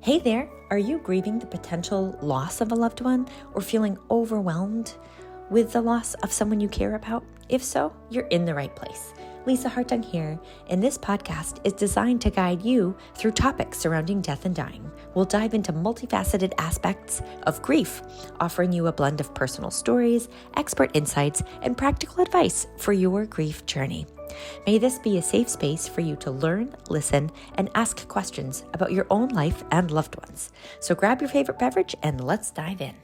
Hey there, are you grieving the potential loss of a loved one or feeling overwhelmed with the loss of someone you care about? If so, you're in the right place. Lisa Hartung here, and this podcast is designed to guide you through topics surrounding death and dying. We'll dive into multifaceted aspects of grief, offering you a blend of personal stories, expert insights, and practical advice for your grief journey. May this be a safe space for you to learn, listen, and ask questions about your own life and loved ones. So grab your favorite beverage and let's dive in.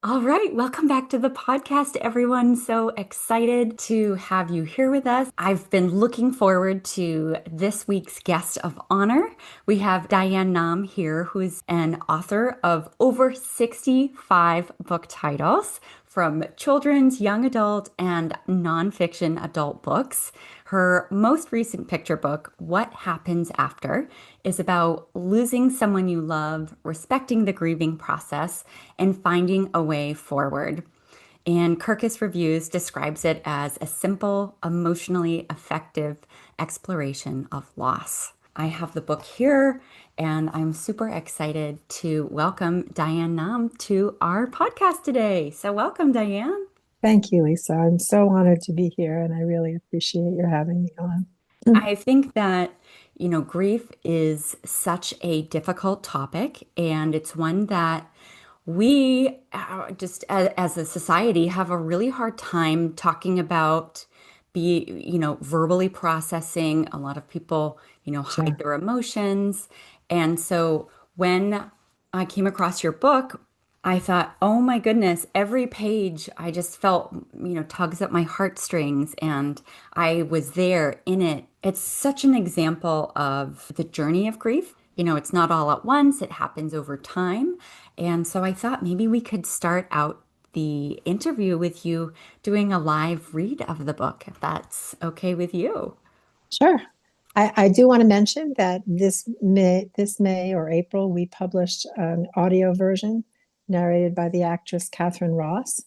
All right, welcome back to the podcast, everyone. So excited to have you here with us. I've been looking forward to this week's guest of honor. We have Diane Namm here, who is an author of over 65 book titles, from children's, young adult, and nonfiction adult books. Her most recent picture book, What Happens After, is about losing someone you love, respecting the grieving process, and finding a way forward. And Kirkus Reviews describes it as a simple, emotionally effective exploration of loss. I have the book here, and I'm super excited to welcome Diane Namm to our podcast today. So welcome, Diane. Thank you, Lisa. I'm so honored to be here, and I really appreciate your having me on. I think that, grief is such a difficult topic, and it's one that we just as a society have a really hard time talking about, verbally processing. A lot of people, hide Sure. their emotions. And so when I came across your book, I thought, oh my goodness, every page I just felt, tugs at my heartstrings, and I was there in it. It's such an example of the journey of grief. It's not all at once, it happens over time. And so I thought maybe we could start out the interview with you doing a live read of the book, if that's okay with you. Sure. I do want to mention that this May or April, we published an audio version narrated by the actress Catherine Ross.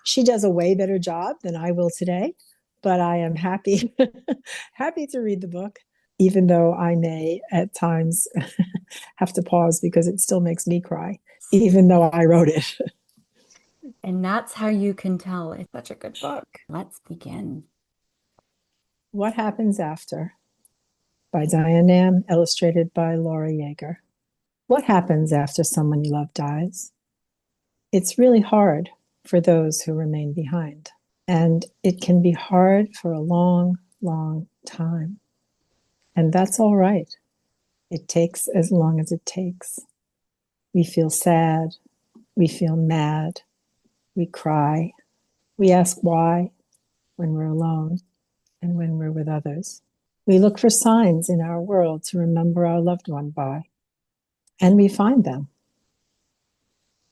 She does a way better job than I will today, but I am happy happy to read the book, even though I may at times have to pause because it still makes me cry, even though I wrote it. And that's how you can tell it's such a good book. Let's begin. What Happens After by Diane Namm, illustrated by Laura Yeager. What happens after someone you love dies? It's really hard for those who remain behind. And it can be hard for a long, long time. And that's all right. It takes as long as it takes. We feel sad. We feel mad. We cry. We ask why when we're alone and when we're with others. We look for signs in our world to remember our loved one by, and we find them.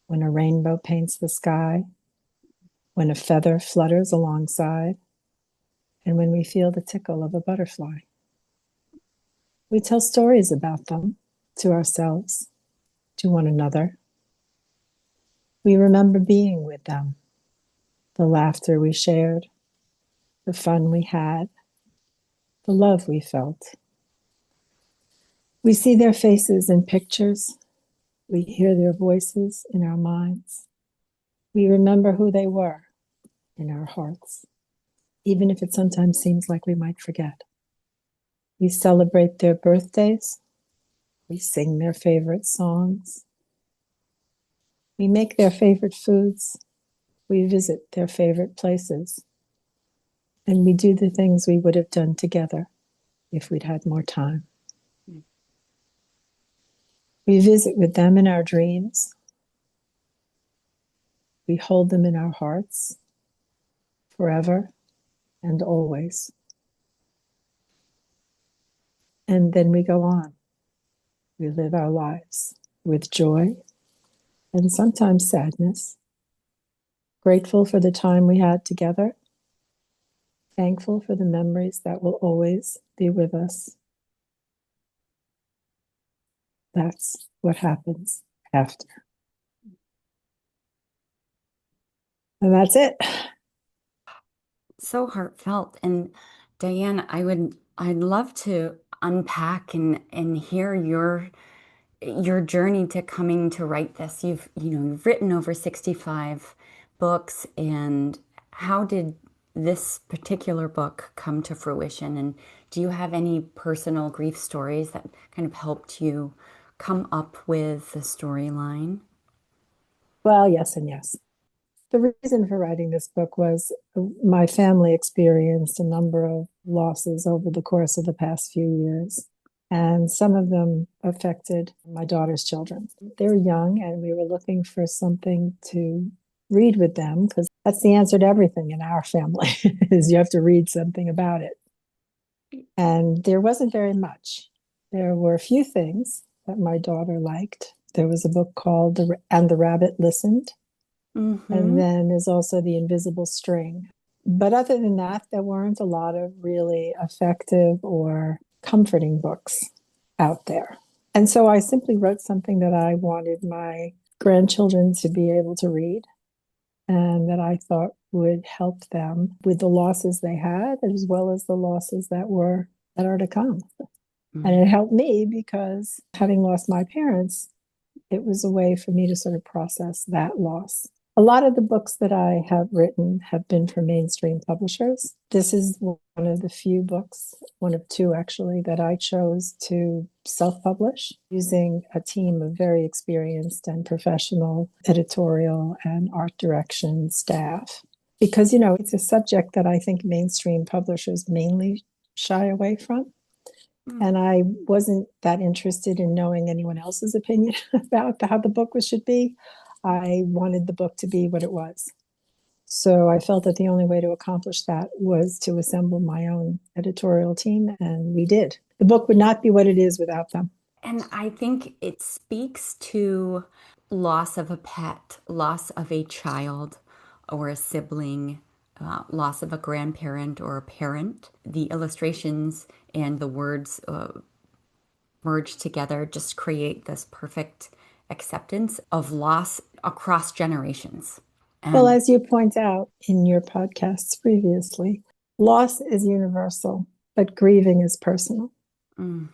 When a rainbow paints the sky, when a feather flutters alongside, and when we feel the tickle of a butterfly. We tell stories about them to ourselves, to one another. We remember being with them, the laughter we shared, the fun we had, the love we felt. We see their faces in pictures. We hear their voices in our minds. We remember who they were in our hearts, even if it sometimes seems like we might forget. We celebrate their birthdays. We sing their favorite songs. We make their favorite foods. We visit their favorite places. And we do the things we would have done together if we'd had more time. We visit with them in our dreams. We hold them in our hearts forever and always. And then we go on. We live our lives with joy and sometimes sadness, grateful for the time we had together, thankful for the memories that will always be with us. That's what happens after. And that's it. So heartfelt. And Diane, I'd love to unpack and hear your journey to coming to write this. You've written over 65 books, and how did this particular book come to fruition? And do you have any personal grief stories that kind of helped you come up with the storyline? Well, yes and yes. The reason for writing this book was my family experienced a number of losses over the course of the past few years, and some of them affected my daughter's children. They were young, and we were looking for something to read with them because that's the answer to everything in our family is you have to read something about it. And there wasn't very much. There were a few things that my daughter liked. There was a book called And the Rabbit Listened. And Mm-hmm. then there's also The Invisible String. But other than that, there weren't a lot of really effective or comforting books out there. And so I simply wrote something that I wanted my grandchildren to be able to read and that I thought would help them with the losses they had as well as the losses that are to come. And it helped me because having lost my parents, it was a way for me to sort of process that loss. A lot of the books that I have written have been for mainstream publishers. This is one of the few books, one of two actually, that I chose to self publish using a team of very experienced and professional editorial and art direction staff. Because, it's a subject that I think mainstream publishers mainly shy away from. Mm. And I wasn't that interested in knowing anyone else's opinion about how the book should be. I wanted the book to be what it was. So I felt that the only way to accomplish that was to assemble my own editorial team, and we did. The book would not be what it is without them. And I think it speaks to loss of a pet, loss of a child or a sibling, loss of a grandparent or a parent. The illustrations and the words merged together just create this perfect acceptance of loss across generations. Well, And as you point out in your podcasts previously, loss is universal, but grieving is personal mm,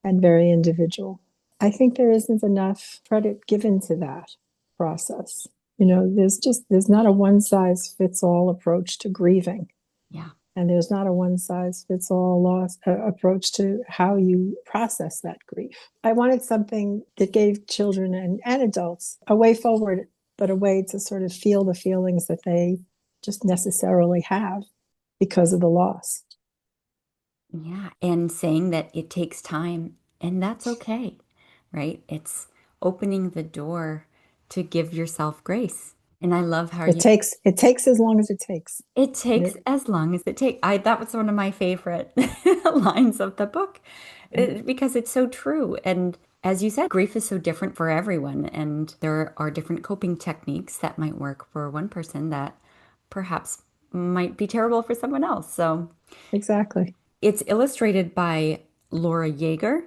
and very individual. I think there isn't enough credit given to that process. There's not a one size fits all approach to grieving, yeah. and there's not a one size fits all loss approach to how you process that grief. I wanted something that gave children and adults a way forward, but a way to sort of feel the feelings that they just necessarily have because of the loss. Yeah, and saying that it takes time and that's okay, right? It's opening the door to give yourself grace. And I love how It takes as long as it takes. it And takes as long as it takes. That was one of my favorite lines of the book because it's so true. And as you said, grief is so different for everyone, and there are different coping techniques that might work for one person that perhaps might be terrible for someone else. So exactly. it's illustrated by Laura Yeager.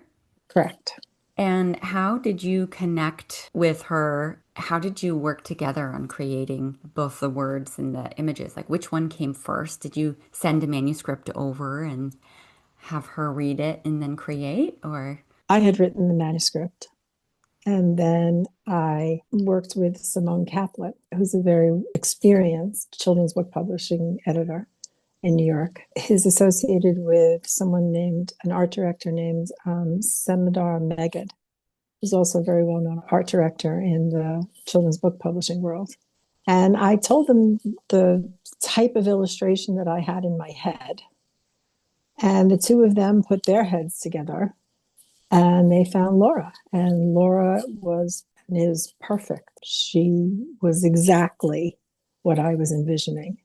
Correct. And how did you connect with her? How did you work together on creating both the words and the images? Like, which one came first? Did you send a manuscript over and have her read it and then create? Or, I had written the manuscript. And then I worked with Simone Caplet, who's a very experienced children's book publishing editor in New York. He's associated with an art director named Semidar Megad, who's also a very well known art director in the children's book publishing world. And I told them the type of illustration that I had in my head. And the two of them put their heads together and they found Laura, and Laura is perfect. She was exactly what I was envisioning.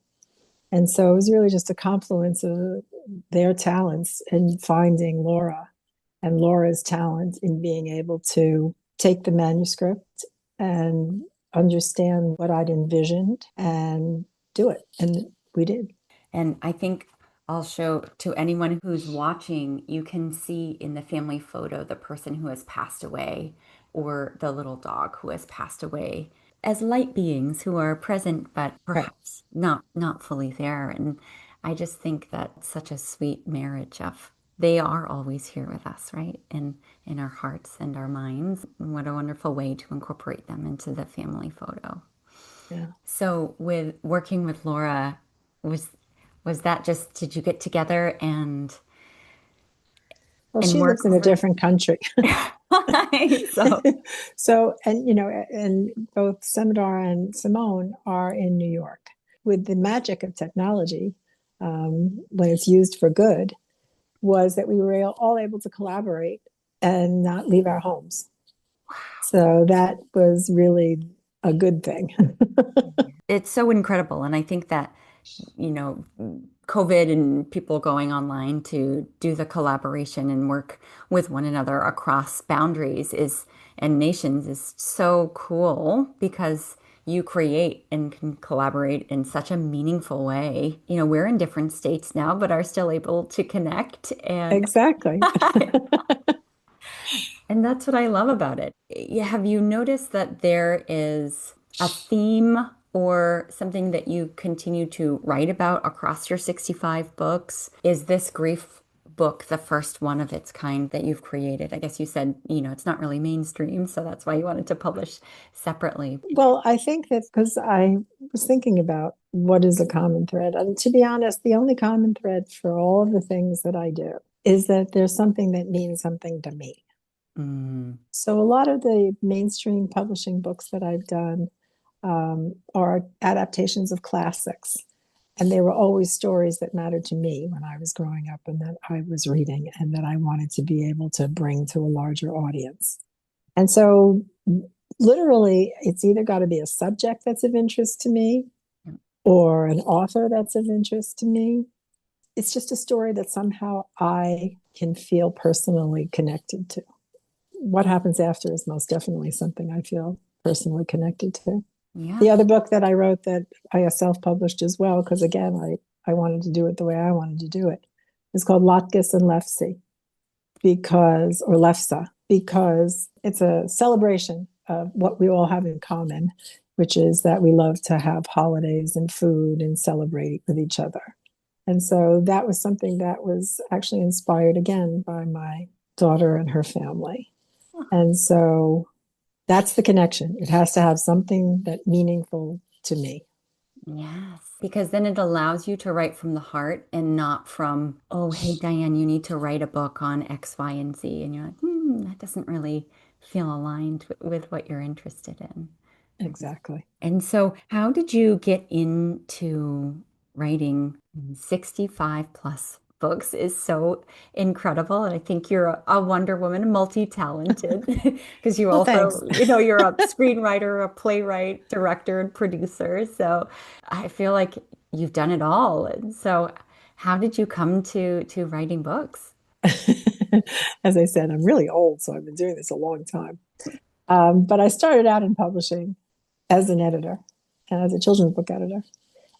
And so it was really just a confluence of their talents in finding Laura and Laura's talent in being able to take the manuscript and understand what I'd envisioned and do it. And we did. and I think I'll show to anyone who's watching, you can see in the family photo the person who has passed away or the little dog who has passed away as light beings who are present but Right. perhaps not fully there. And I just think that's such a sweet marriage of they are always here with us, right? In our hearts and our minds. What a wonderful way to incorporate them into the family photo. Yeah. So with working with Laura, was was that just, did you get together Well, and she lives work in a over? different country. So, So, and and both Semdar and Simone are in New York. With the magic of technology, when it's used for good, was that we were all able to collaborate and not leave our homes. So that was really a good thing. it's so incredible. And I think that, you know, COVID and people going online to do the collaboration and work with one another across boundaries is and nations is so cool because you create and can collaborate in such a meaningful way. You know, we're in different states now, but are still able to connect and Exactly. and that's what I love about it. Have you noticed that there is a theme or something that you continue to write about across your 65 books? Is this grief book the first one of its kind that you've created? I guess you said, you know, it's not really mainstream, so that's why you wanted to publish separately. Well, I think that because I was thinking about what is a common thread. And to be honest, the only common thread for all of the things that I do is that there's something that means something to me. Mm, So a lot of the mainstream publishing books that I've done are adaptations of classics. And they were always stories that mattered to me when I was growing up and that I was reading and that I wanted to be able to bring to a larger audience. And so, literally, it's either got to be a subject that's of interest to me or an author that's of interest to me. It's just a story that somehow I can feel personally connected to. What happens after is most definitely something I feel personally connected to. yeah. The other book that I wrote that I self-published as well, because again, I wanted to do it the way I wanted to do it, is called Latkes and Lefse, or Lefse, because it's a celebration of what we all have in common, which is that we love to have holidays and food and celebrate with each other. And so that was something that was actually inspired again by my daughter and her family. And so that's the connection. It has to have something that meaningful to me. Yes, because then it allows you to write from the heart and not from, oh, hey, Diane, you need to write a book on X, Y, and Z. And you're like, that doesn't really feel aligned with what you're interested in. Exactly. And so, how did you get into writing 65 plus books is so incredible. And I think you're a Wonder Woman, multi-talented, because you Well, thanks. also, you know, you're a screenwriter, a playwright, director, and producer. So I feel like you've done it all. And so, how did you come to writing books? As I said, I'm really old, so I've been doing this a long time. But I started out in publishing as an editor, as a children's book editor.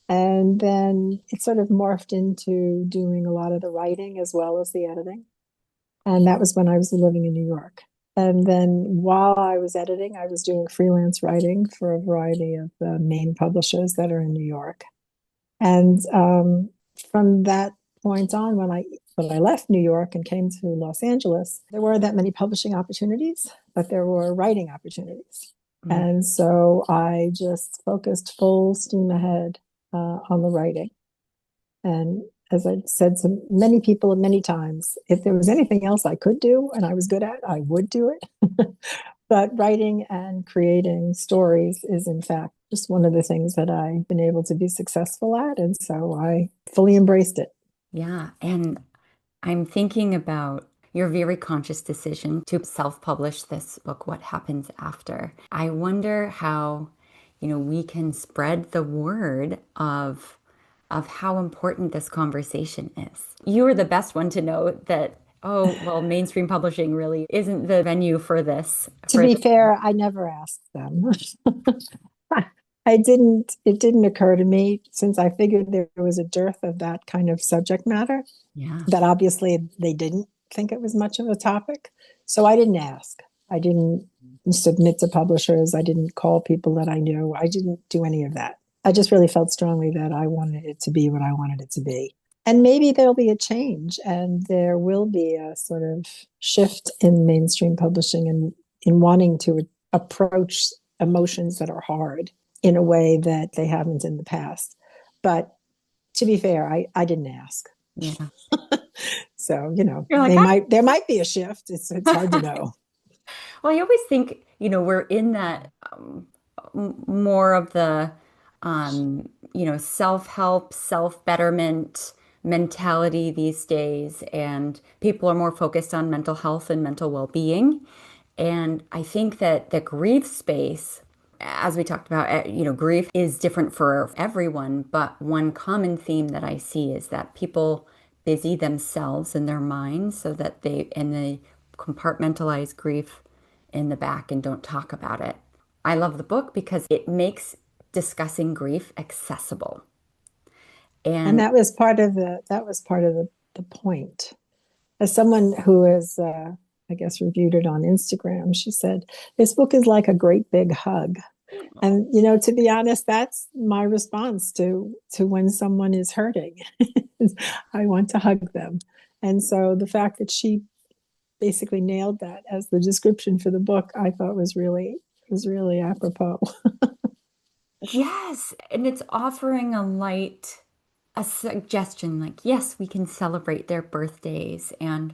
And then it sort of morphed into doing a lot of the writing as well as the editing. And that was when I was living in New York. And then while I was editing, I was doing freelance writing for a variety of the main publishers that are in New York. And from that point on, when I left New York and came to Los Angeles, there weren't that many publishing opportunities, but there were writing opportunities. Mm. And so I just focused full steam ahead on the writing. And as I've said to many people many times, if there was anything else I could do and I was good at, I would do it. But writing and creating stories is, in fact, just one of the things that I've been able to be successful at. And so I fully embraced it. Yeah. And I'm thinking about your very conscious decision to self-publish this book, What Happens After. I wonder how, you know, we can spread the word of how important this conversation is. You are the best one to know that, oh, well, mainstream publishing really isn't the venue for this. To be fair, I never asked them. It didn't occur to me since I figured there was a dearth of that kind of subject matter, Yeah. that obviously they didn't think it was much of a topic. So I didn't ask. I didn't submit to publishers. I didn't call people that I knew. I didn't do any of that. I just really felt strongly that I wanted it to be what I wanted it to be. And maybe there'll be a change and there will be a sort of shift in mainstream publishing and in wanting to approach emotions that are hard in a way that they haven't in the past. But to be fair, I didn't ask. Yeah. So, You're like, there might be a shift. It's hard to know. well, I always think, we're in that more of the, self-help, self-betterment mentality these days, and people are more focused on mental health and mental well-being. And I think that the grief space, as we talked about, grief is different for everyone, but one common theme that I see is that people busy themselves in their minds so that they compartmentalize grief in the back and don't talk about it. I love the book because it makes discussing grief accessible. And And that was part of the point. As someone who has, I guess, reviewed it on Instagram, she said, this book is like a great big hug. And, to be honest, that's my response to when someone is hurting. I want to hug them. And so the fact that she basically nailed that as the description for the book, I thought was really apropos. yes, and it's offering a suggestion like, yes, we can celebrate their birthdays and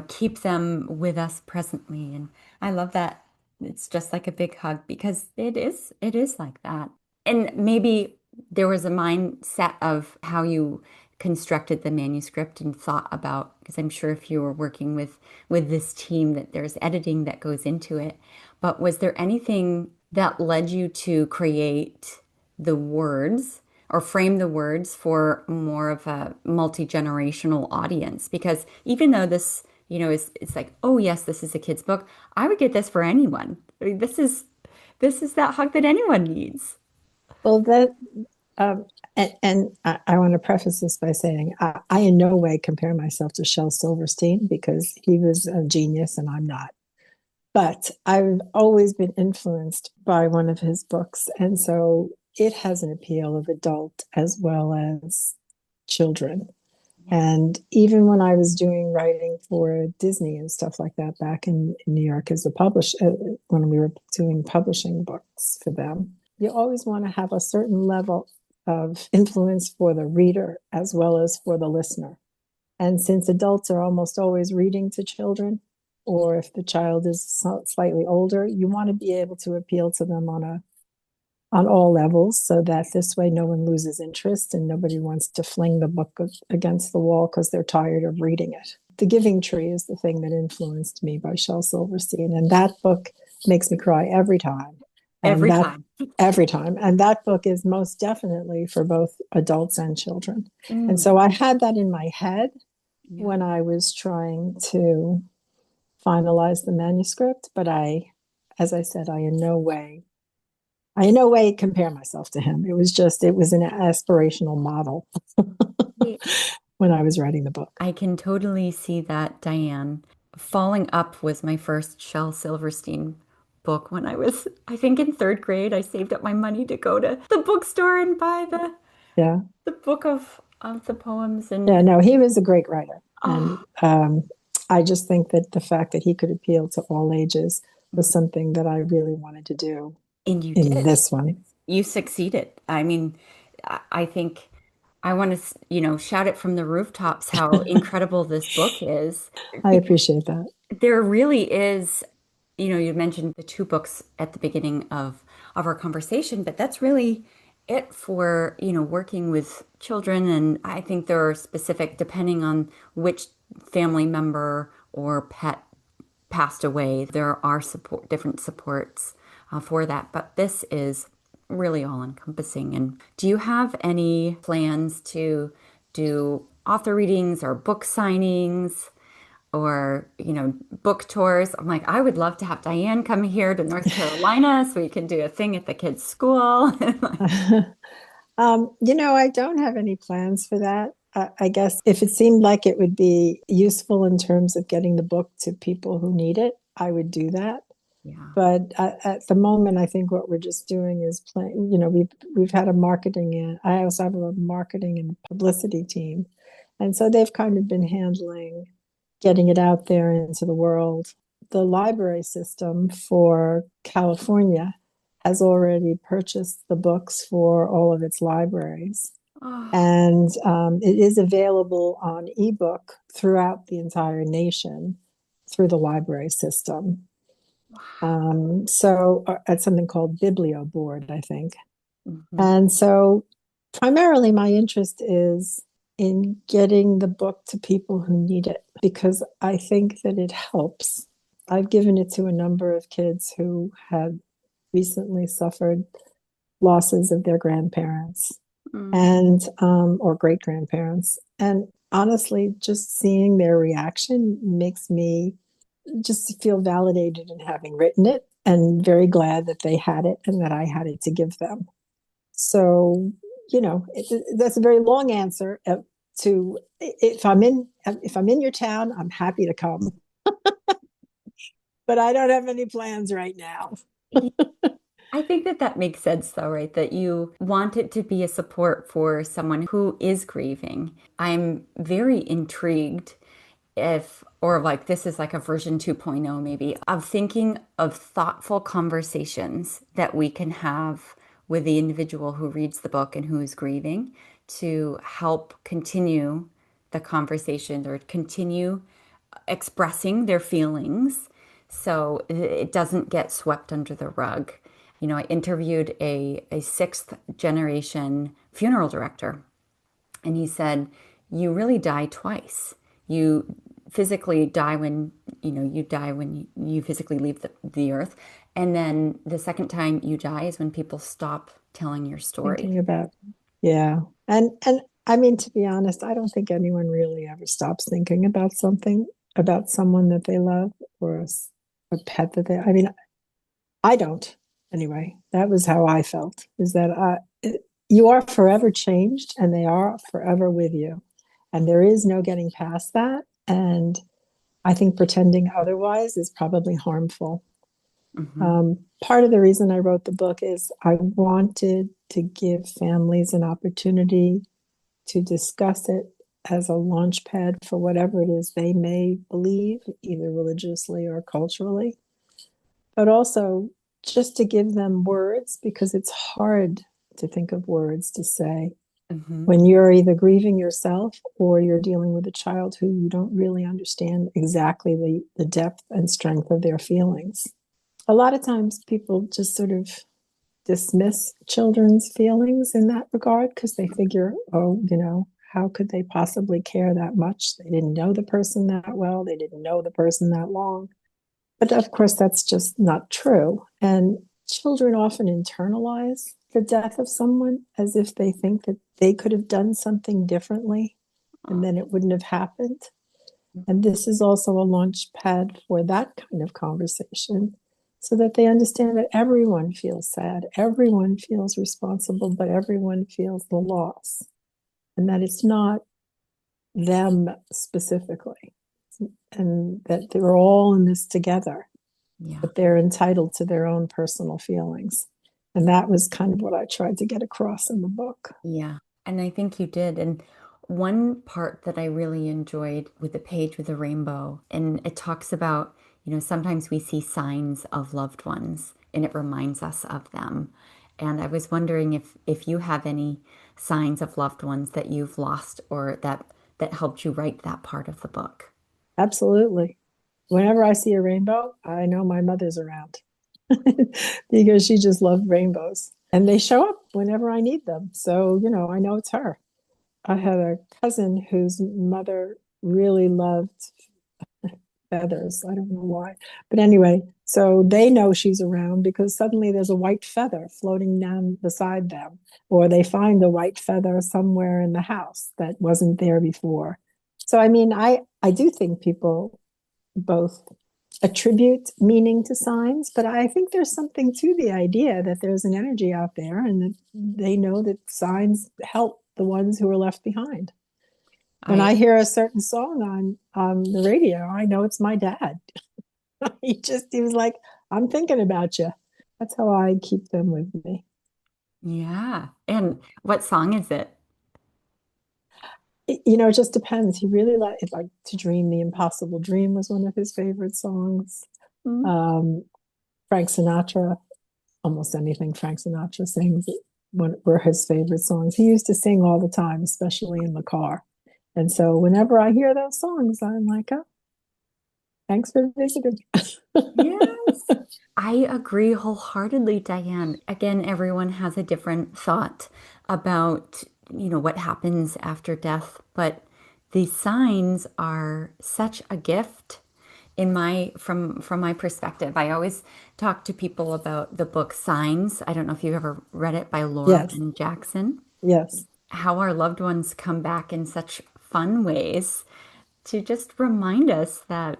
keep them with us presently. And I love that it's just like a big hug because it is like that. And maybe there was a mindset of how you constructed the manuscript and thought about, because I'm sure if you were working with this team that there's editing that goes into it. But was there anything that led you to create the words or frame the words for more of a multi-generational audience? Because even though this, it's like, oh yes, this is a kid's book, I would get this for anyone. I mean, this is that hug that anyone needs. Well, um, and I want to preface this by saying I in no way compare myself to Shel Silverstein because he was a genius and I'm not. But I've always been influenced by one of his books. And so it has an appeal of adult as well as children. And even when I was doing writing for Disney and stuff like that back in New York as a when we were doing publishing books for them, you always want to have a certain level of influence for the reader as well as for the listener. And since adults are almost always reading to children, or if the child is slightly older, you want to be able to appeal to them on all levels so that this way no one loses interest and nobody wants to fling the book against the wall because they're tired of reading it. The Giving Tree is the thing that influenced me by Shel Silverstein, and that book makes me cry every time. Every time. Every time. And that book is most definitely for both adults and children. And Mm. so I had that in my head Yeah. when I was trying to finalize the manuscript, but as I said, I in no way compare myself to him. It was an aspirational model when I was writing the book. I can totally see that, Diane. Falling Up was my first Shel Silverstein book when I was, I think, in third grade. I saved up my money to go to the bookstore and buy Yeah. the book of the poems. Yeah, And no, he was a great writer. oh, And I just think that the fact that he could appeal to all ages was something that I really wanted to do and you in did. this one. You succeeded. I mean, I think I want to, shout it from the rooftops how incredible this book is. I appreciate that. There really is, you mentioned the two books at the beginning of our conversation, but that's really it for, working with children. And I think there are specific, depending on which family member or pet passed away, there are different supports for that. But this is really all encompassing. And do you have any plans to do author readings or book signings? Or, book tours? I'm like, I would love to have Diane come here to North Carolina so we can do a thing at the kids' school. I don't have any plans for that. I guess if it seemed like it would be useful in terms of getting the book to people who need it, I would do that. Yeah. But at the moment, I think what we're just doing is playing. We've had a marketing, and I also have a marketing and publicity team, and so they've kind of been handling getting it out there into the world. The library system for California has already purchased the books for all of its libraries. Oh, And it is available on ebook throughout the entire nation through the library system. wow. So it's something called Biblio Board, I think. Hmm. And so primarily my interest is in getting the book to people who need it because I think that it helps. I've given it to a number of kids who had recently suffered losses of their grandparents Mm. and or great grandparents. And honestly, just seeing their reaction makes me just feel validated in having written it and very glad that they had it and that I had it to give them. So, that's a very long answer to if I'm in your town, I'm happy to come, but I don't have any plans right now. Yeah, I think that that makes sense, though, right? That you want it to be a support for someone who is grieving. I'm very intrigued if, or like this is like a version 2.0 maybe, of thinking of thoughtful conversations that we can have with the individual who reads the book and who is grieving to help continue the conversation or continue expressing their feelings so it doesn't get swept under the rug. I interviewed a sixth generation funeral director, and he said, you really die twice. You physically die when, you die when you physically leave the earth. And then the second time you die is when people stop telling your story. Thinking about, yeah. And I mean, to be honest, I don't think anyone really ever stops thinking about something, about someone that they love or a pet that I mean, I don't. Anyway, that was how I felt, is that you are forever changed and they are forever with you. And there is no getting past that. And I think pretending otherwise is probably harmful. Hmm. Part of the reason I wrote the book is I wanted to give families an opportunity to discuss it as a launch pad for whatever it is they may believe, either religiously or culturally, but also just to give them words because it's hard to think of words to say Hmm. when you're either grieving yourself or you're dealing with a child who you don't really understand exactly the depth and strength of their feelings. A lot of times people just sort of dismiss children's feelings in that regard because they figure, oh, how could they possibly care that much? They didn't know the person that well, they didn't know the person that long. But of course, that's just not true. And children often internalize the death of someone as if they think that they could have done something differently and then it wouldn't have happened. And this is also a launch pad for that kind of conversation so that they understand that everyone feels sad, everyone feels responsible, but everyone feels the loss, and that it's not them specifically, and that they're all in this together, Yeah. but they're entitled to their own personal feelings. And that was kind of what I tried to get across in the book. Yeah. And I think you did. And one part that I really enjoyed with the page with the rainbow, and it talks about, sometimes we see signs of loved ones and it reminds us of them. And I was wondering if you have any signs of loved ones that you've lost or that helped you write that part of the book. Absolutely. Whenever I see a rainbow, I know my mother's around because she just loved rainbows and they show up whenever I need them. So, I know it's her. I had a cousin whose mother really loved feathers. I don't know why. But anyway, so they know she's around because suddenly there's a white feather floating down beside them, or they find the white feather somewhere in the house that wasn't there before. So, I mean, I do think people both attribute meaning to signs, but I think there's something to the idea that there's an energy out there and that they know that signs help the ones who are left behind. When I I hear a certain song on the radio, I know it's my dad. He was like, I'm thinking about you. That's how I keep them with me. Yeah. And what song is it? It just depends. He really liked to dream. The Impossible Dream was one of his favorite songs. Mm. Um, Frank Sinatra, almost anything Frank Sinatra sings were his favorite songs. He used to sing all the time, especially in the car. And so whenever I hear those songs, I'm like, oh, thanks for visiting. Yes. I agree wholeheartedly, Diane. Again, everyone has a different thought about, what happens after death, but the signs are such a gift from my perspective. I always talk to people about the book Signs. I don't know if you've ever read it by Laura Yes, Ben Jackson. yes. How our loved ones come back in such fun ways to just remind us that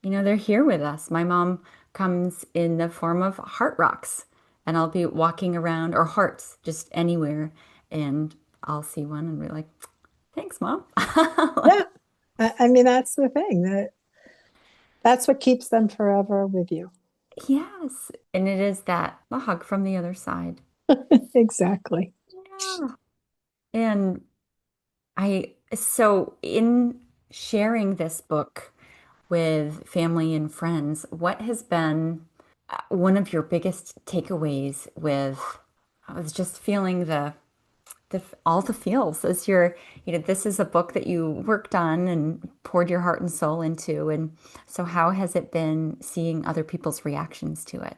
they're here with us. My mom comes in the form of heart rocks, and I'll be walking around, or hearts, just anywhere, and I'll see one and be like, thanks, Mom. Yeah. I mean, that's the thing that's what keeps them forever with you. Yes. And it is that a hug from the other side. Exactly. Yeah. And so in sharing this book with family and friends, what has been one of your biggest takeaways with, I was just feeling all the feels as this is a book that you worked on and poured your heart and soul into. And so how has it been seeing other people's reactions to it?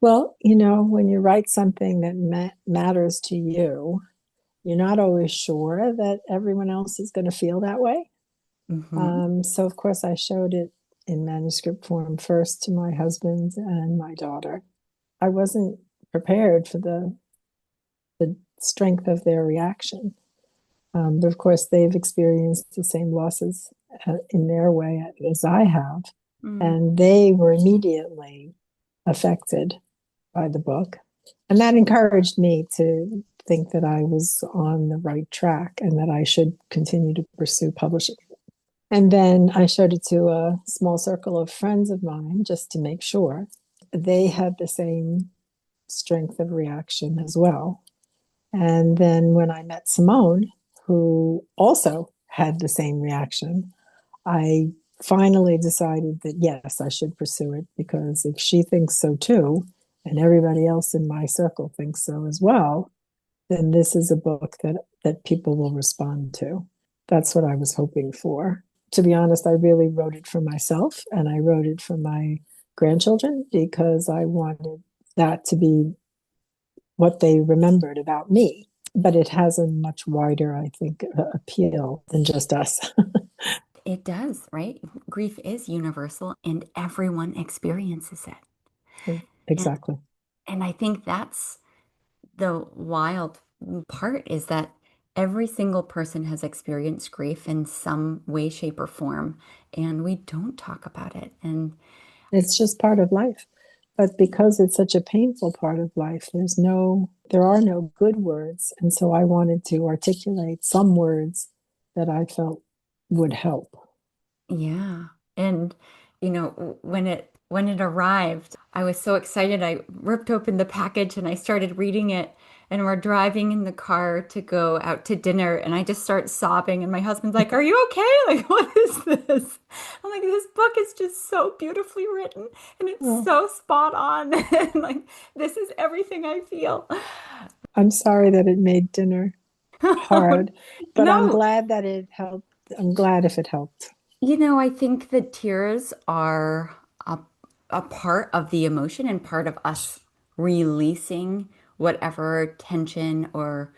Well, when you write something that matters to you, you're not always sure that everyone else is going to feel that way. Hmm. So, of course, I showed it in manuscript form first to my husband and my daughter. I wasn't prepared for the strength of their reaction. But of course, they've experienced the same losses in their way as I have. Mm. And they were immediately affected by the book. And that encouraged me to think that I was on the right track and that I should continue to pursue publishing. And then I showed it to a small circle of friends of mine just to make sure. They had the same strength of reaction as well. And then when I met Simone, who also had the same reaction, I finally decided that yes, I should pursue it because if she thinks so too, and everybody else in my circle thinks so as well, then this is a book that people will respond to. That's what I was hoping for. To be honest, I really wrote it for myself and I wrote it for my grandchildren because I wanted that to be what they remembered about me. But it has a much wider, I think, appeal than just us. It does, right? Grief is universal and everyone experiences it. And Exactly. and I think that's the wild part is that every single person has experienced grief in some way, shape, or form, and we don't talk about it. And It's just part of life. But because it's such a painful part of life, there are no good words. And so I wanted to articulate some words that I felt would help. yeah. And when it arrived, I was so excited. I ripped open the package and I started reading it. And we're driving in the car to go out to dinner, and I just start sobbing. And my husband's like, "Are you okay? Like, what is this?" I'm like, "This book is just so beautifully written, and it's Well, so spot on. And like, this is everything I feel." I'm sorry that it made dinner hard, but I'm No, glad that it helped. I'm glad if it helped. I think that tears are a part of the emotion and part of us releasing whatever tension or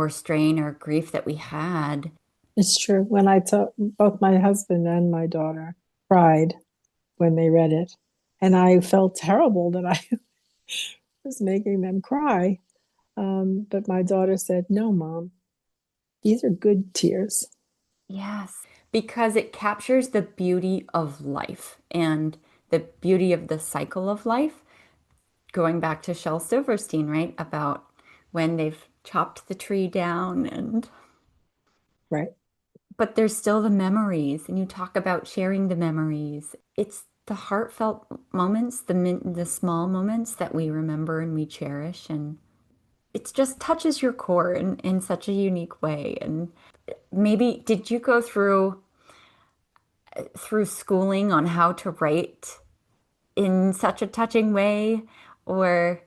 strain or grief that we had. It's true. When I took both my husband and my daughter cried when they read it, and I felt terrible that I was making them cry. But my daughter said, "No, Mom, these are good tears." Yes, because it captures the beauty of life and the beauty of the cycle of life. Going back to Shel Silverstein, right? About when they've chopped the tree down and Right. but there's still the memories and you talk about sharing the memories. It's the heartfelt moments, the small moments that we remember and we cherish, and it just touches your core in such a unique way. And maybe did you go through schooling on how to write in such a touching way, or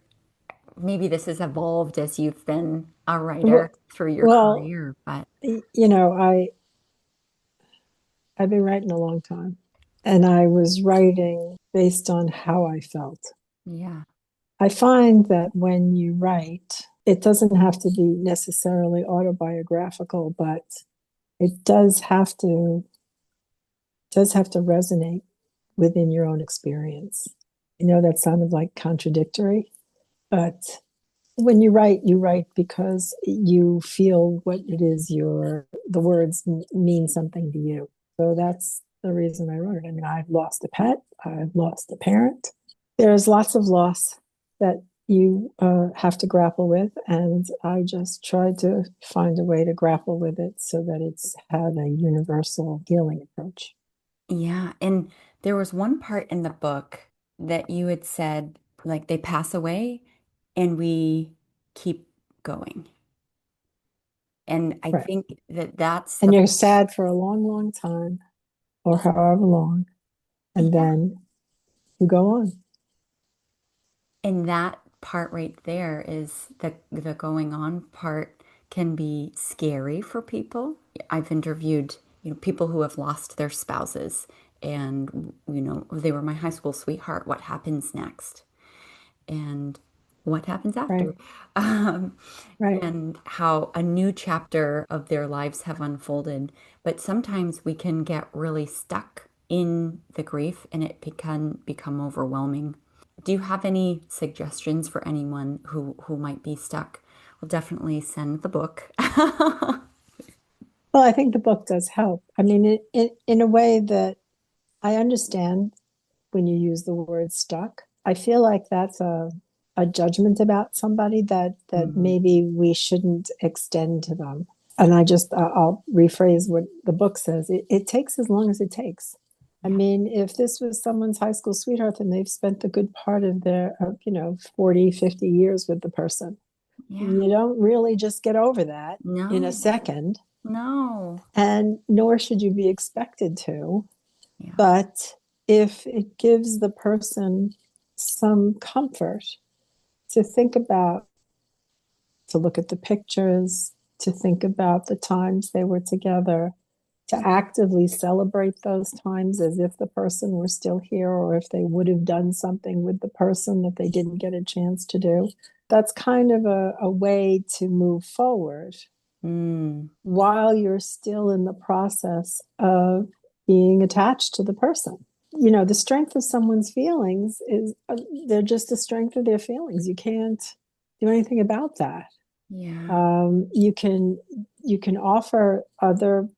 maybe this has evolved as you've been a writer through your Well, career, but you know, I've been writing a long time, and I was writing based on how I felt. yeah. I find that when you write, it doesn't have to be necessarily autobiographical, but it does have to resonate within your own experience. I know that sounded like contradictory, but when you write because you feel what it is the words mean something to you. So that's the reason I wrote it. I mean, I've lost a pet, I've lost a parent. There's lots of loss that you have to grapple with, and I just tried to find a way to grapple with it so that it's had a universal healing approach. Yeah, and there was one part in the book that you had said, like they pass away and we keep going. And I Right. think that that's And the, you're sad for a long, long time, or however long, and yeah, then you go on. and that part right there is the going on part can be scary for people. I've interviewed, people who have lost their spouses and, they were my high school sweetheart. What happens next? And what happens Right. after? Um, Right. and how a new chapter of their lives have unfolded. But sometimes we can get really stuck in the grief and it can become overwhelming. Do you have any suggestions for anyone who might be stuck? Well, definitely send the book. Well, I think the book does help. I mean, in a way that I understand when you use the word stuck. I feel like that's a judgment about somebody that Mhm. maybe we shouldn't extend to them. And I'll rephrase what the book says. It takes as long as it takes. I Yeah, mean, if this was someone's high school sweetheart and they've spent the good part of their, 40, 50 years with the person, yeah. you don't really just get over that in a No, second, no. and nor should you be expected to. Yeah. But if it gives the person some comfort to think about, to look at the pictures, to think about the times they were together, to actively celebrate those times as if the person were still here or if they would have done something with the person that they didn't get a chance to do. That's kind of a way to move forward Mm, while you're still in the process of being attached to the person. The strength of someone's feelings is they're just the strength of their feelings. You can't do anything about that. yeah. You can offer other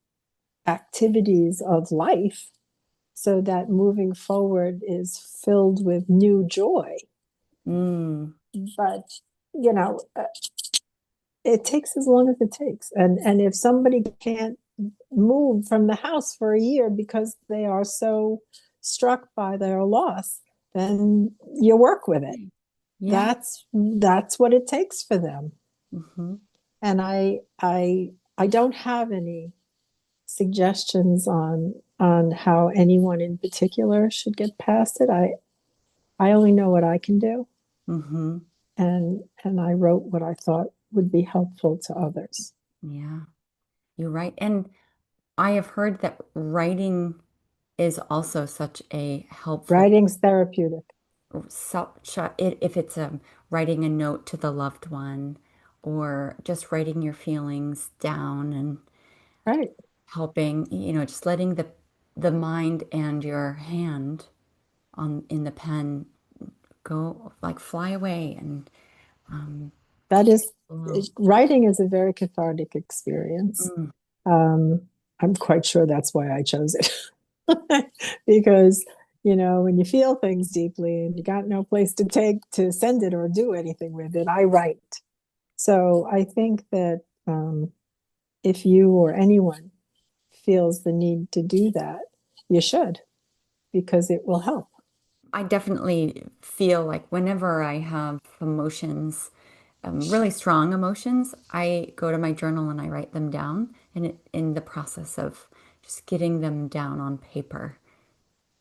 activities of life so that moving forward is filled with new joy. Mm, But you know, it takes as long as it takes. And if somebody can't move from the house for a year because they are so struck by their loss, then you work with it. yeah. That's what it takes for them. Hmm. And I don't have any suggestions on how anyone in particular should get past it. I only know what I can do, Hmm. and I wrote what I thought would be helpful to others. Yeah, you're right. And I have heard that writing is also such a helpful, Writing's therapeutic. if it's writing a note to the loved one or just writing your feelings down and Right. helping, just letting the mind and your hand on in the pen go like fly away and um, That is, flow. writing is a very cathartic experience. Mm, Um, I'm quite sure that's why I chose it. Because, when you feel things deeply and you got no place to take to send it or do anything with it, I write. So I think that if you or anyone feels the need to do that, you should, because it will help. I definitely feel like whenever I have emotions, really strong emotions, I go to my journal and I write them down. And in the process of just getting them down on paper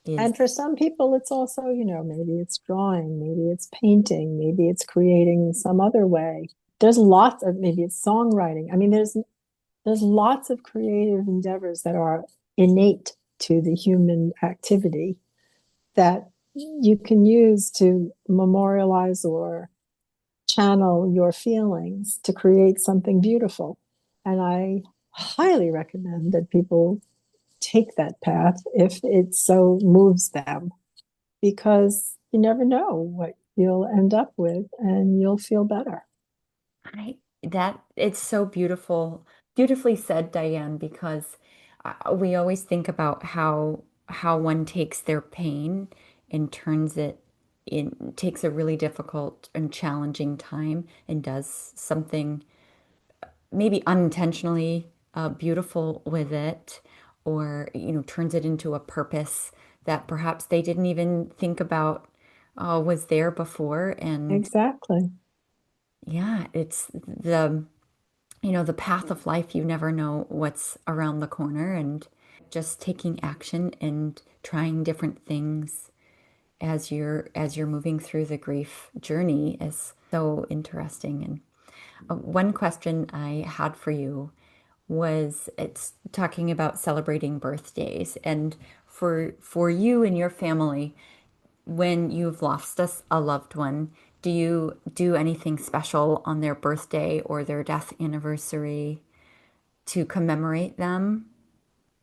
is, And for some people, it's also, maybe it's drawing, maybe it's painting, maybe it's creating some other way. There's lots of, maybe it's songwriting. I mean, there's lots of creative endeavors that are innate to the human activity that you can use to memorialize or channel your feelings to create something beautiful. And I highly recommend that people take that path if it so moves them, because you never know what you'll end up with and you'll feel better. that it's so beautiful, beautifully said, Diane, because we always think about how one takes their pain and turns it in, takes a really difficult and challenging time and does something maybe unintentionally beautiful with it, or turns it into a purpose that perhaps they didn't even think about was there before. And Exactly. yeah, it's the path of life. You never know what's around the corner, and just taking action and trying different things as you're moving through the grief journey is so interesting. And one question I had for you was, it's talking about celebrating birthdays, and for you and your family, when you've lost a loved one, do you do anything special on their birthday or their death anniversary to commemorate them?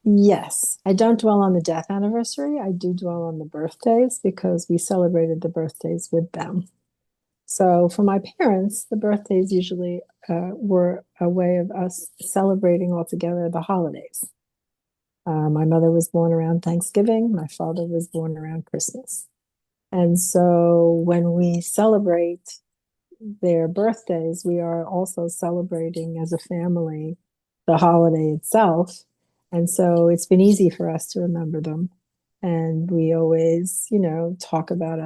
Yes, I don't dwell on the death anniversary. I do dwell on the birthdays because we celebrated the birthdays with them. So for my parents, the birthdays usually were a way of us celebrating all together the holidays. My mother was born around Thanksgiving. My father was born around Christmas. And so when we celebrate their birthdays, we are also celebrating as a family the holiday itself. And so it's been easy for us to remember them. And we always, talk about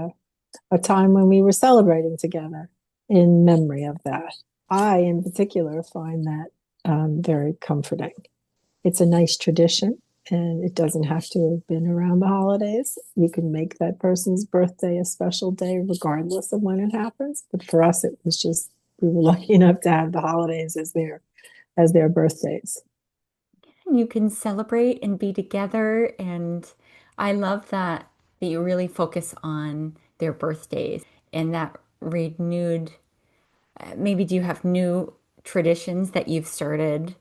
a time when we were celebrating together in memory of that. I, in particular, find that very comforting. It's a nice tradition, and it doesn't have to have been around the holidays. You can make that person's birthday a special day regardless of when it happens. But for us, it was just, we were lucky enough to have the holidays as their birthdays. You can celebrate and be together, and I love that you really focus on their birthdays and that renewed. Maybe do you have new traditions that you've started,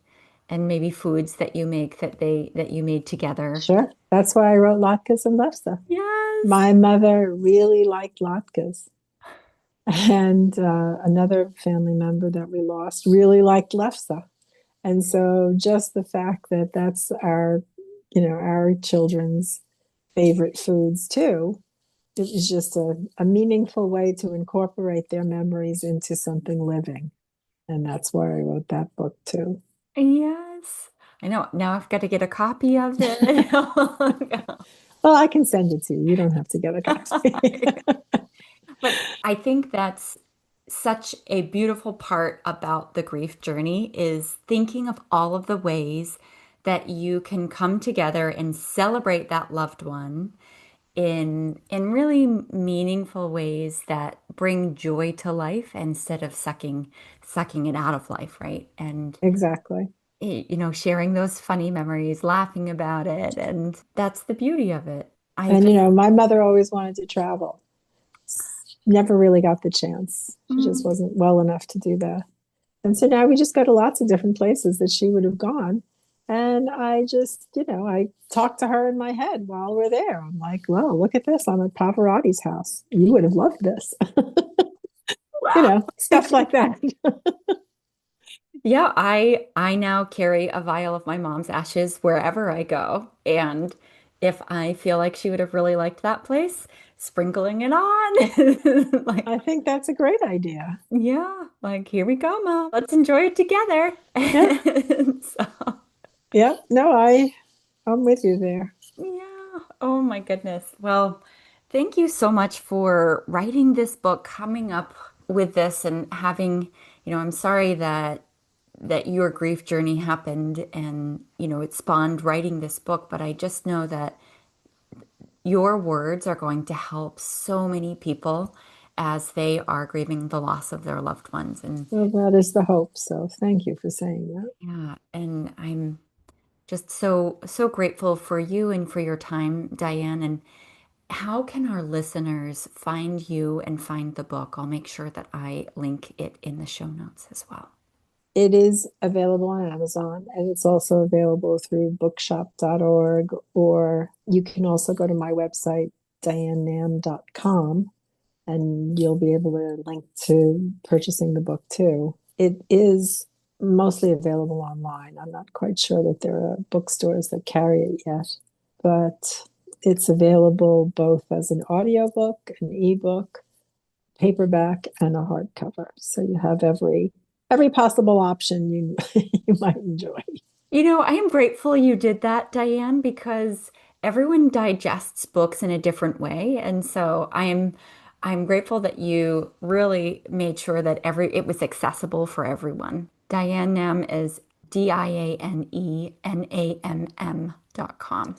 and maybe foods that you make that you made together? Sure. That's why I wrote latkes and lefse. Yes. My mother really liked latkes. And another family member that we lost really liked lefse. And so just the fact that that's our children's favorite foods too, it was just a meaningful way to incorporate their memories into something living. And that's why I wrote that book too. Yes. I know. Now I've got to get a copy of it. Well, I can send it to you. You don't have to get a copy. But I think that's such a beautiful part about the grief journey, is thinking of all of the ways that you can come together and celebrate that loved one in really meaningful ways that bring joy to life instead of sucking it out of life, right? And Exactly. sharing those funny memories, laughing about it, and that's the beauty of it. I And, just my mother always wanted to travel. Never really got the chance. She just mm, wasn't well enough to do that. And so now we just go to lots of different places that she would have gone. And I just, I talk to her in my head while we're there. I'm like, well, look at this. I'm at Pavarotti's house. You would have loved this. Stuff like that. yeah, I now carry a vial of my mom's ashes wherever I go. And if I feel like she would have really liked that place, sprinkling it on. I Like, think that's a great idea. yeah, like here we go, Mom. Let's enjoy it together. Yep. So, Yep. No, I'm with you there. yeah. Oh my goodness. Well, Thank you so much for writing this book, coming up with this and having, I'm sorry that your grief journey happened and, it spawned writing this book, but I just know that your words are going to help so many people as they are grieving the loss of their loved ones. And Well, that is the hope. So thank you for saying that. yeah, and I'm just so grateful for you and for your time, Diane. And how can our listeners find you and find the book? I'll make sure that I link it in the show notes as well. It is available on Amazon, and it's also available through bookshop.org, or you can also go to my website, dianenamm.com, and you'll be able to link to purchasing the book too. It is mostly available online. I'm not quite sure that there are bookstores that carry it yet, but it's available both as an audiobook, an ebook, paperback, and a hardcover. So you have every possible option you you might enjoy. I am grateful you did that, Diane, because everyone digests books in a different way. And so I'm grateful that you really made sure that it was accessible for everyone. Diane Namm is DianeNamm.com.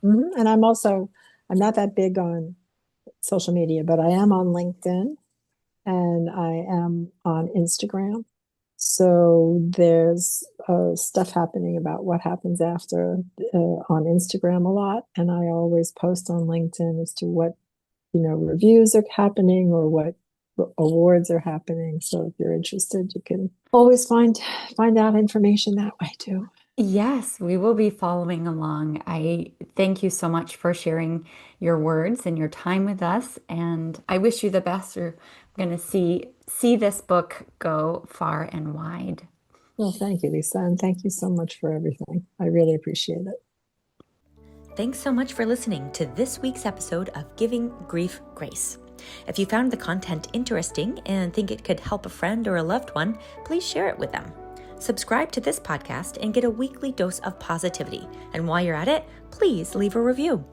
And I'm not that big on social media, but I am on LinkedIn and I am on Instagram. So there's stuff happening about what happens after on Instagram a lot. And I always post on LinkedIn as to what, reviews are happening or what awards are happening. So if you're interested, you can always find out information that way too. Yes, we will be following along. I thank you so much for sharing your words and your time with us, and I wish you the best. We're going to see this book go far and wide. Well, thank you, Lisa, and thank you so much for everything. I really appreciate it. Thanks so much for listening to this week's episode of Giving Grief Grace. If you found the content interesting and think it could help a friend or a loved one, please share it with them. Subscribe to this podcast and get a weekly dose of positivity. And while you're at it, please leave a review.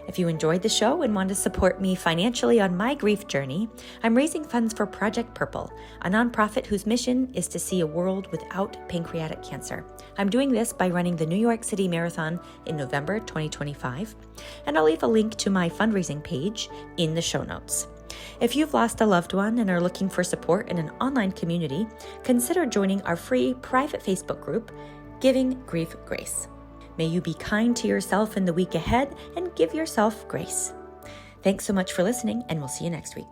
If you enjoyed the show and want to support me financially on my grief journey, I'm raising funds for Project Purple, a nonprofit whose mission is to see a world without pancreatic cancer. I'm doing this by running the New York City Marathon in November 2025, and I'll leave a link to my fundraising page in the show notes. If you've lost a loved one and are looking for support in an online community, consider joining our free private Facebook group, Giving Grief Grace. May you be kind to yourself in the week ahead and give yourself grace. Thanks so much for listening, and we'll see you next week.